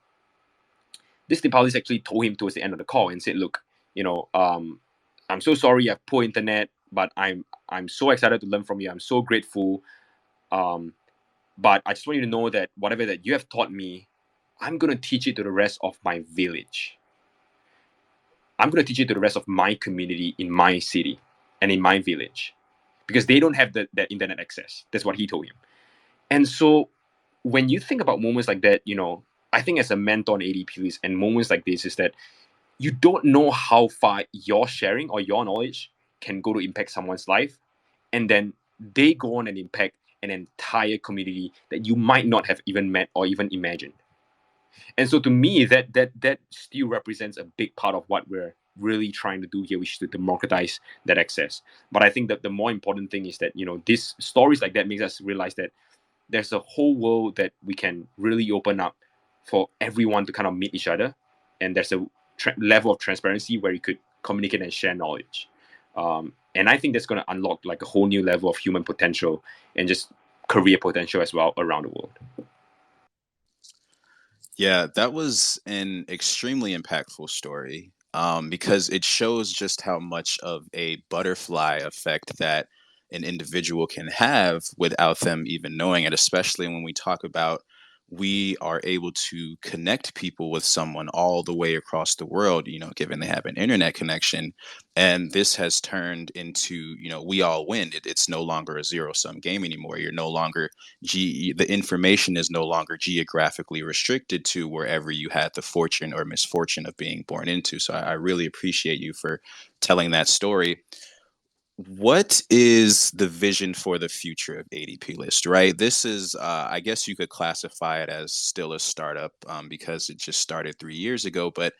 this Nepalese actually told him towards the end of the call and said, look, I'm so sorry, I have poor internet, but I'm so excited to learn from you. I'm so grateful. But I just want you to know that whatever that you have taught me, I'm going to teach it to the rest of my village. I'm going to teach it to the rest of my community in my city and in my village, because they don't have that internet access. That's what he told him. And so when you think about moments like that, I think as a mentor on ADPList and moments like this is that you don't know how far your sharing or your knowledge can go to impact someone's life. And then they go on and impact an entire community that you might not have even met or even imagined. And so to me, that still represents a big part of what we're really trying to do here, which is to democratize that access. But I think that the more important thing is that these stories like that makes us realize that there's a whole world that we can really open up for everyone to kind of meet each other, and there's a level of transparency where you could communicate and share knowledge. And I think that's going to unlock like a whole new level of human potential and just career potential as well around the world. Yeah, that was an extremely impactful story, because it shows just how much of a butterfly effect that an individual can have without them even knowing it, especially when we talk about we are able to connect people with someone all the way across the world, given they have an internet connection. And this has turned into, we all win. It's no longer a zero sum game anymore. You're no longer the information is no longer geographically restricted to wherever you had the fortune or misfortune of being born into. So I really appreciate you for telling that story. What is the vision for the future of ADP List, right? This is, I guess you could classify it as still a startup, because it just started 3 years ago. But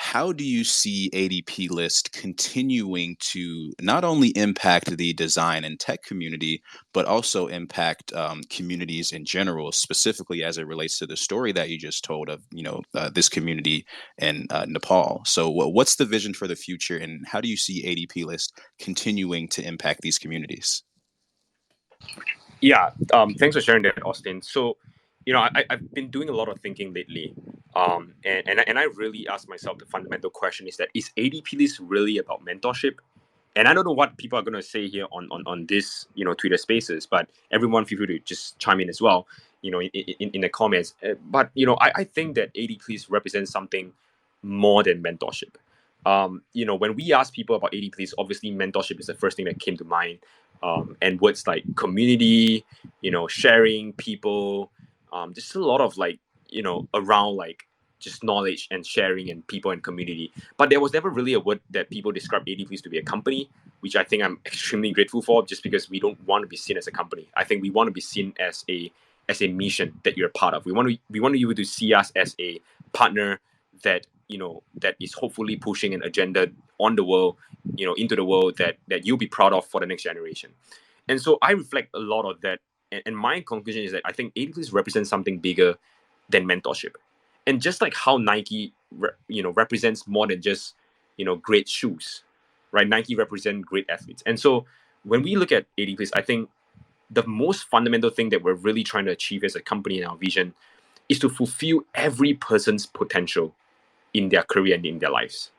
how do you see ADPList continuing to not only impact the design and tech community, but also impact communities in general, specifically as it relates to the story that you just told of, this community in Nepal? So, what's the vision for the future, and how do you see ADPList continuing to impact these communities? Yeah, thanks for sharing that, Austin. So, I've been doing a lot of thinking lately, and I really asked myself the fundamental question: is ADPList really about mentorship? And I don't know what people are going to say here on this, Twitter Spaces, but everyone feel free to just chime in as well, in the comments. But I think that ADPList represents something more than mentorship. When we ask people about ADPList, obviously mentorship is the first thing that came to mind, and words like community, sharing people, just a lot of around just knowledge and sharing and people and community. But there was never really a word that people describe ADPList to be a company, which I think I'm extremely grateful for, just because we don't want to be seen as a company. I think we want to be seen as a mission that you're a part of. We want you to see us as a partner that that is hopefully pushing an agenda on the world, into the world that you'll be proud of for the next generation. And so I reflect a lot of that, and my conclusion is that I think ADPList represents something bigger than mentorship. And just like how Nike represents more than just great shoes, right? Nike represent great athletes. And so when we look at ADPList, I think the most fundamental thing that we're really trying to achieve as a company in our vision is to fulfill every person's potential in their career and in their lives.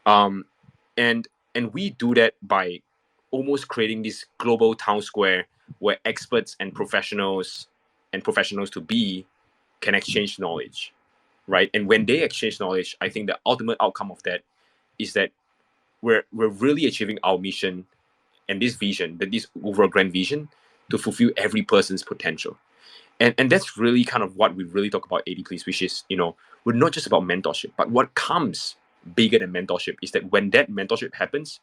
And we do that by almost creating this global town square where experts and professionals to be can exchange knowledge, right? And when they exchange knowledge, I think the ultimate outcome of that is that we're really achieving our mission and this vision, this overall grand vision, to fulfill every person's potential. And that's really kind of what we really talk about ADPList, which is, we're not just about mentorship, but what comes bigger than mentorship is that when that mentorship happens,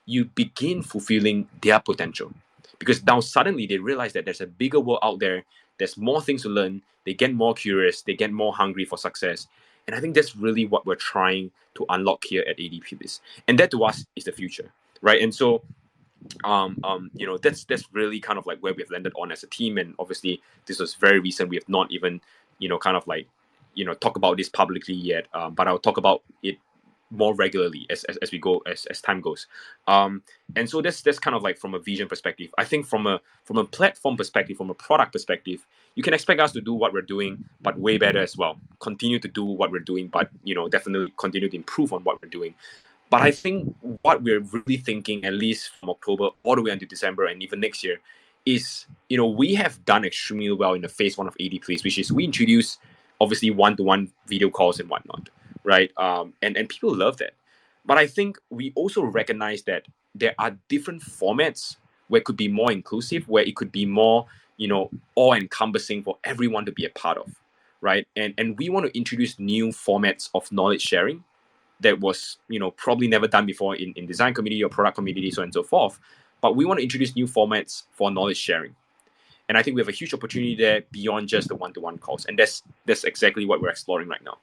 you begin fulfilling their potential. Because now suddenly they realize that there's a bigger world out there, there's more things to learn, they get more curious, they get more hungry for success. And I think that's really what we're trying to unlock here at ADPList. And that to us is the future, right? And so that's really kind of like where we've landed on as a team. And obviously this was very recent. We have not even kind of talk about this publicly yet, but I'll talk about it more regularly as we go, as time goes. And so that's kind of like from a vision perspective. I think from a platform perspective, from a product perspective, you can expect us to do what we're doing but way better as well. Continue to do what we're doing, but definitely continue to improve on what we're doing. But I think what we're really thinking, at least from October all the way until December and even next year, is we have done extremely well in the phase 1 of ADPList, which is we introduce obviously one-to-one video calls and whatnot, right? And people love that. But I think we also recognize that there are different formats where it could be more inclusive, where it could be more all-encompassing for everyone to be a part of, right? And we want to introduce new formats of knowledge sharing that was probably never done before in design community or product community, so on and so forth. But we want to introduce new formats for knowledge sharing. And I think we have a huge opportunity there beyond just the one-to-one calls. And that's exactly what we're exploring right now.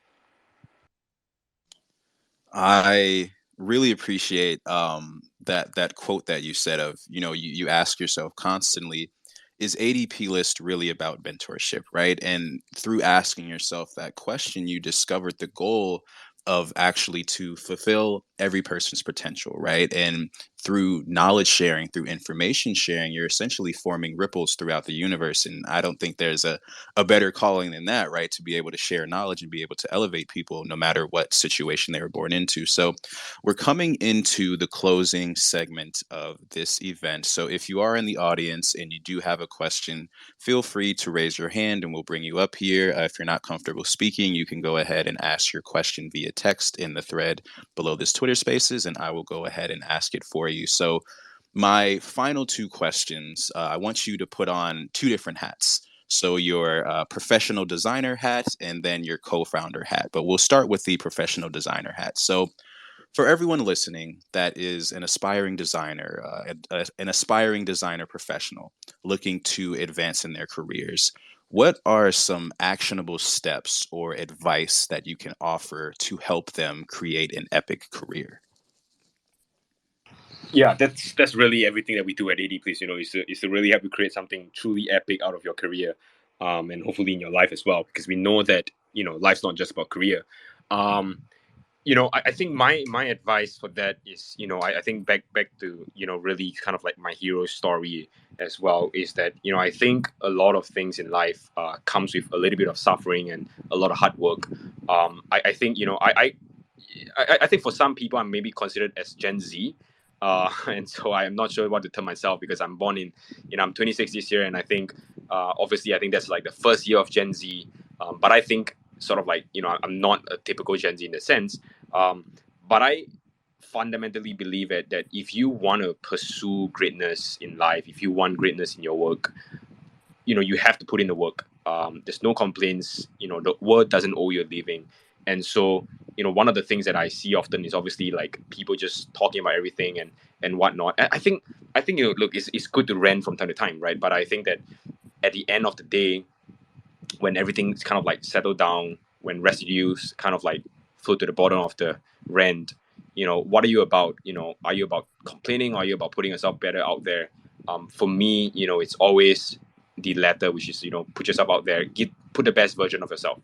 I really appreciate that quote that you said of, you ask yourself constantly, is ADPList really about mentorship, right? And through asking yourself that question, you discovered the goal of actually to fulfill every person's potential, right? And through knowledge sharing, through information sharing, you're essentially forming ripples throughout the universe. And I don't think there's a better calling than that, right? To be able to share knowledge and be able to elevate people no matter what situation they were born into. So we're coming into the closing segment of this event. So if you are in the audience and you do have a question, feel free to raise your hand and we'll bring you up here. If you're not comfortable speaking, you can go ahead and ask your question via text in the thread below this Twitter Spaces, and I will go ahead and ask it for you. So my final two questions, I want you to put on two different hats. So your professional designer hat and then your co-founder hat. But we'll start with the professional designer hat. So for everyone listening that is an aspiring designer, an aspiring designer professional looking to advance in their careers, what are some actionable steps or advice that you can offer to help them create an epic career? Yeah, that's really everything that we do at ADPlist. Is to really help you create something truly epic out of your career, and hopefully in your life as well. Because we know that life's not just about career. Um, I think my advice for that is, I think back to really kind of like my hero story as well, is that I think a lot of things in life comes with a little bit of suffering and a lot of hard work. I think I think for some people I'm maybe considered as Gen Z. And so I am not sure what to term myself, because I'm born in, I'm 26 this year, and I think obviously I think that's like the first year of Gen Z. But I think sort of like, I'm not a typical Gen Z in the sense, but I fundamentally believe that if you want to pursue greatness in life, if you want greatness in your work, you have to put in the work. There's no complaints. The world doesn't owe you a living. And so one of the things that I see often is obviously like people just talking about everything and whatnot. I think look, it's good to rant from time to time, right? But I think that at the end of the day, when everything's kind of like settled down, when residues kind of like flow to the bottom of the rent, what are you about? Are you about complaining, or are you about putting yourself better out there? For me, it's always the latter, which is put yourself out there, put the best version of yourself.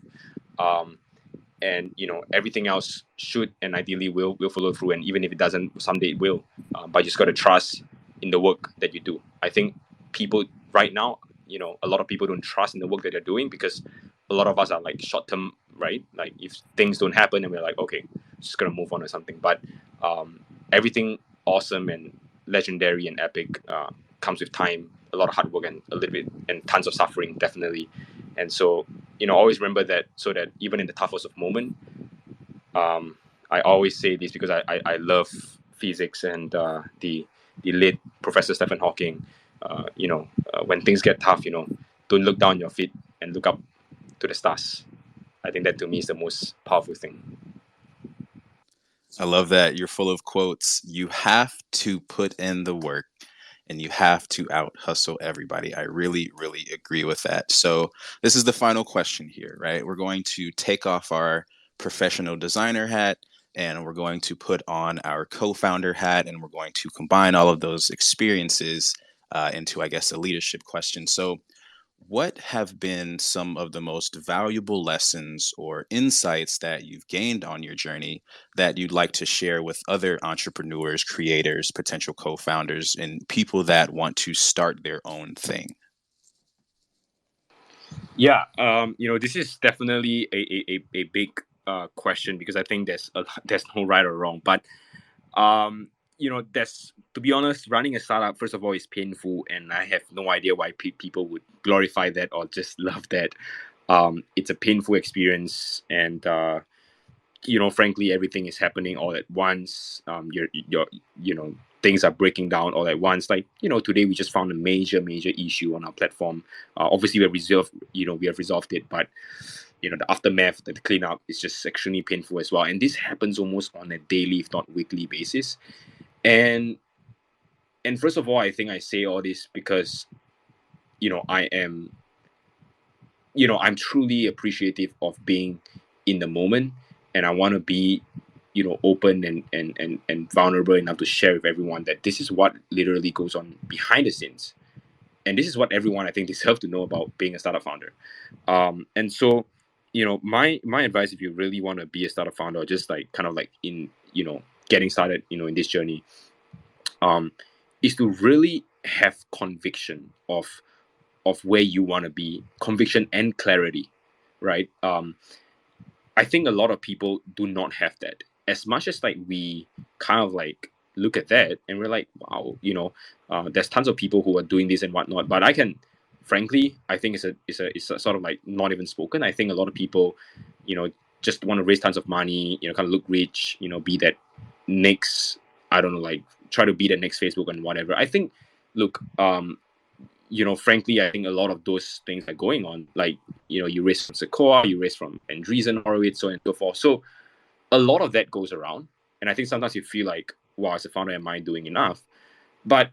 And everything else should and ideally will follow through, and even if it doesn't, someday it will. But you just got to trust in the work that you do. I think people right now, a lot of people don't trust in the work that they're doing, because a lot of us are like short term, right? Like if things don't happen, and we're like, okay, just gonna move on or something. But everything awesome and legendary and epic comes with time, a lot of hard work, and a little bit and tons of suffering, definitely. And so always remember that, so that even in the toughest of moment, I always say this because I love physics and the late Professor Stephen Hawking. When things get tough, don't look down your feet and look up to the stars. I think that to me is the most powerful thing. I love that. You're full of quotes. You have to put in the work and you have to out hustle everybody. I really, really agree with that. So, this is the final question here, right? We're going to take off our professional designer hat and we're going to put on our co founder hat, and we're going to combine all of those experiences into, I guess, a leadership question. So, what have been some of the most valuable lessons or insights that you've gained on your journey that you'd like to share with other entrepreneurs, creators, potential co-founders, and people that want to start their own thing? Yeah, this is definitely a big question, because I think there's no right or wrong. But that's, to be honest, running a startup, first of all, is painful, and I have no idea why people would glorify that or just love that. It's a painful experience, and frankly, everything is happening all at once. Your things are breaking down all at once. Like today we just found a major issue on our platform. Obviously, we have resolved it, but the aftermath, the cleanup is just extremely painful as well. And this happens almost on a daily, if not weekly, basis. And first of all, I think I say all this because I am I'm truly appreciative of being in the moment, and I want to be open and vulnerable enough to share with everyone that this is what literally goes on behind the scenes, and this is what everyone I think deserves to know about being a startup founder. And so my advice, if you really want to be a startup founder, or just like kind of like in getting started in this journey, is to really have conviction of where you want to be, conviction and clarity, right? I think a lot of people do not have that. As much as like we kind of like look at that and we're like, wow, there's tons of people who are doing this and whatnot. But frankly, I think it's a sort of like not even spoken. I think a lot of people, just want to raise tons of money, kind of look rich, be that next, I don't know, like try to be the next Facebook and whatever. I think, look, frankly, I think a lot of those things are going on. Like, you raise from Sequoia, you raise from Andreessen Horowitz, so on and so forth. So a lot of that goes around. And I think sometimes you feel like, wow, as a founder, am I doing enough? But,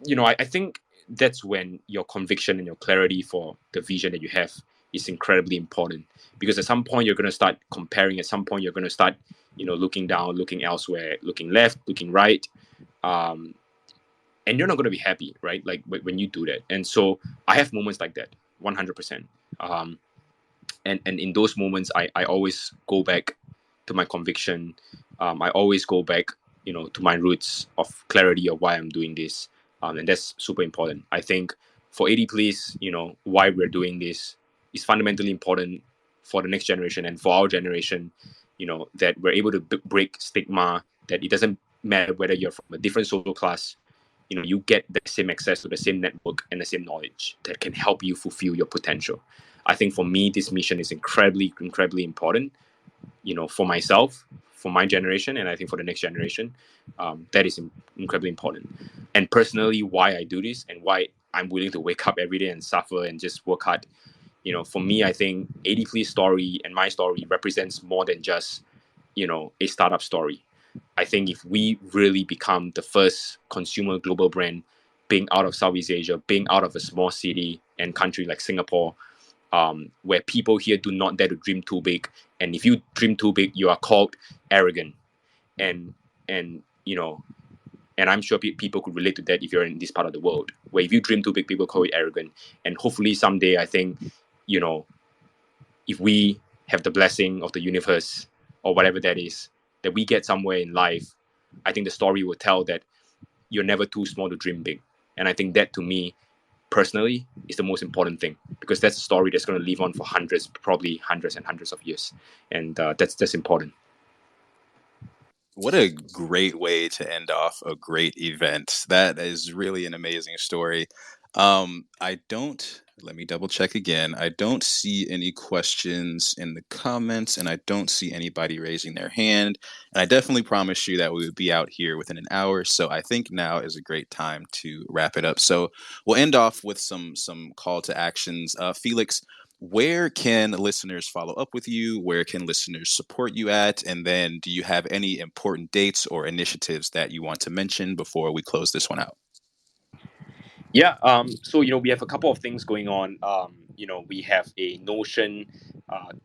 I think that's when your conviction and your clarity for the vision that you have is incredibly important, because at some point you're going to start comparing. At some point you're going to start, looking down, looking elsewhere, looking left, looking right, and you're not going to be happy, right? Like when you do that. And so I have moments like that, 100%. And in those moments, I always go back to my conviction. I always go back, to my roots of clarity of why I'm doing this, and that's super important. I think for ADPlist, why we're doing this is fundamentally important for the next generation and for our generation. That we're able to break stigma. That it doesn't matter whether you're from a different social class. You get the same access to the same network and the same knowledge that can help you fulfill your potential. I think for me, this mission is incredibly, incredibly important, for myself, for my generation, and I think for the next generation, that is incredibly important. And personally, why I do this and why I'm willing to wake up every day and suffer and just work hard. For me, I think ADPlist's story and my story represents more than just, a startup story. I think if we really become the first consumer global brand, being out of Southeast Asia, being out of a small city and country like Singapore, where people here do not dare to dream too big, and if you dream too big, you are called arrogant, and and you know, and I'm sure people could relate to that if you're in this part of the world, where if you dream too big, people call you arrogant, and hopefully someday, I think, you know, if we have the blessing of the universe or whatever that is, that we get somewhere in life, I think the story will tell that you're never too small to dream big. And I think that, to me personally, is the most important thing, because that's a story that's going to live on for hundreds, probably hundreds and hundreds of years, and that's important. What a great way to end off a great event. That is really an amazing story. Let me double check again. I don't see any questions in the comments, and I don't see anybody raising their hand. And I definitely promised you that we would be out here within an hour. So I think now is a great time to wrap it up. So we'll end off with some call to actions. Felix, where can listeners follow up with you? Where can listeners support you at? And then do you have any important dates or initiatives that you want to mention before we close this one out? Yeah, so we have a couple of things going on. We have a Notion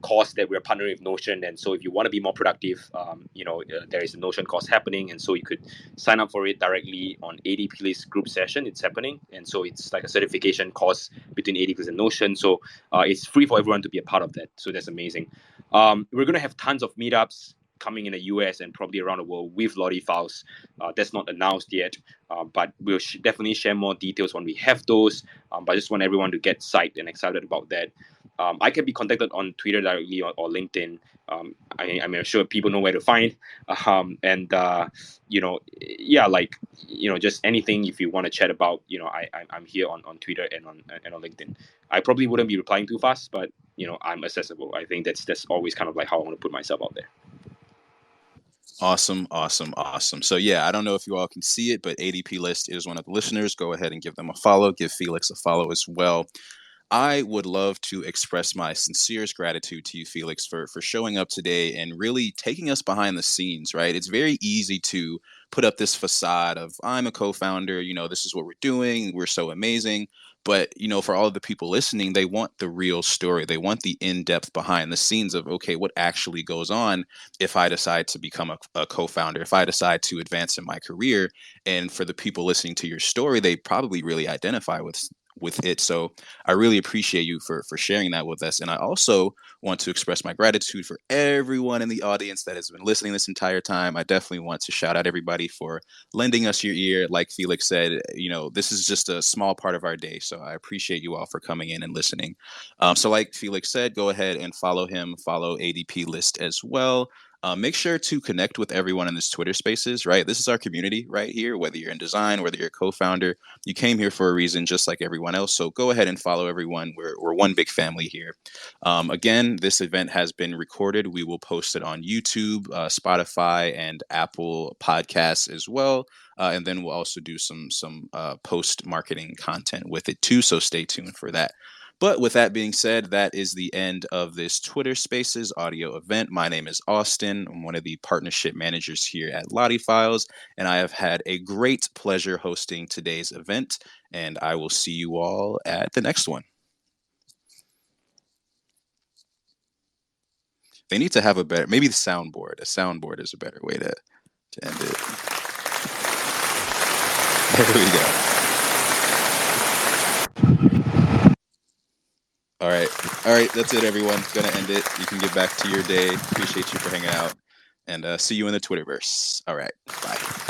course that we're partnering with Notion, and so if you want to be more productive, there is a Notion course happening, and so you could sign up for it directly on ADPList group session. It's happening, and so it's like a certification course between ADPList and Notion. So it's free for everyone to be a part of that. So that's amazing. We're gonna have tons of meetups coming in the US and probably around the world with LottieFiles. That's not announced yet, but we'll definitely share more details when we have those. But I just want everyone to get psyched and excited about that. I can be contacted on Twitter directly or LinkedIn. I'm sure people know where to find. Just anything if you want to chat about. I'm here on Twitter and on LinkedIn. I probably wouldn't be replying too fast, but I'm accessible. I think that's always kind of like how I want to put myself out there. Awesome. So yeah, I don't know if you all can see it, but ADPList is one of the listeners. Go ahead and give them a follow. Give Felix a follow as well. I would love to express my sincerest gratitude to you, Felix, for showing up today and really taking us behind the scenes, right? It's very easy to put up this facade of I'm a co-founder, this is what we're doing, we're so amazing. But, for all of the people listening, they want the real story. They want the in-depth behind the scenes of, okay, what actually goes on if I decide to become a co-founder, if I decide to advance in my career. And for the people listening to your story, they probably really identify with it. So I really appreciate you for sharing that with us. And I also want to express my gratitude for everyone in the audience that has been listening this entire time. I definitely want to shout out everybody for lending us your ear. Like Felix said, this is just a small part of our day. So I appreciate you all for coming in and listening. So like Felix said, go ahead and follow him, follow ADPList as well. Make sure to connect with everyone in this Twitter Spaces, right? This is our community right here, whether you're in design, whether you're a co-founder, you came here for a reason, just like everyone else. So go ahead and follow everyone. We're one big family here. Again, this event has been recorded. We will post it on YouTube, Spotify, and Apple Podcasts as well. And then we'll also do some post-marketing content with it too. So stay tuned for that. But with that being said, that is the end of this Twitter Spaces audio event. My name is Austin. I'm one of the partnership managers here at LottieFiles, and I have had a great pleasure hosting today's event, and I will see you all at the next one. They need to have a better, maybe the soundboard. A soundboard is a better way to end it. There we go. All right, that's it, everyone. Gonna end it. You can get back to your day. Appreciate you for hanging out, and see you in the Twitterverse. All right, bye.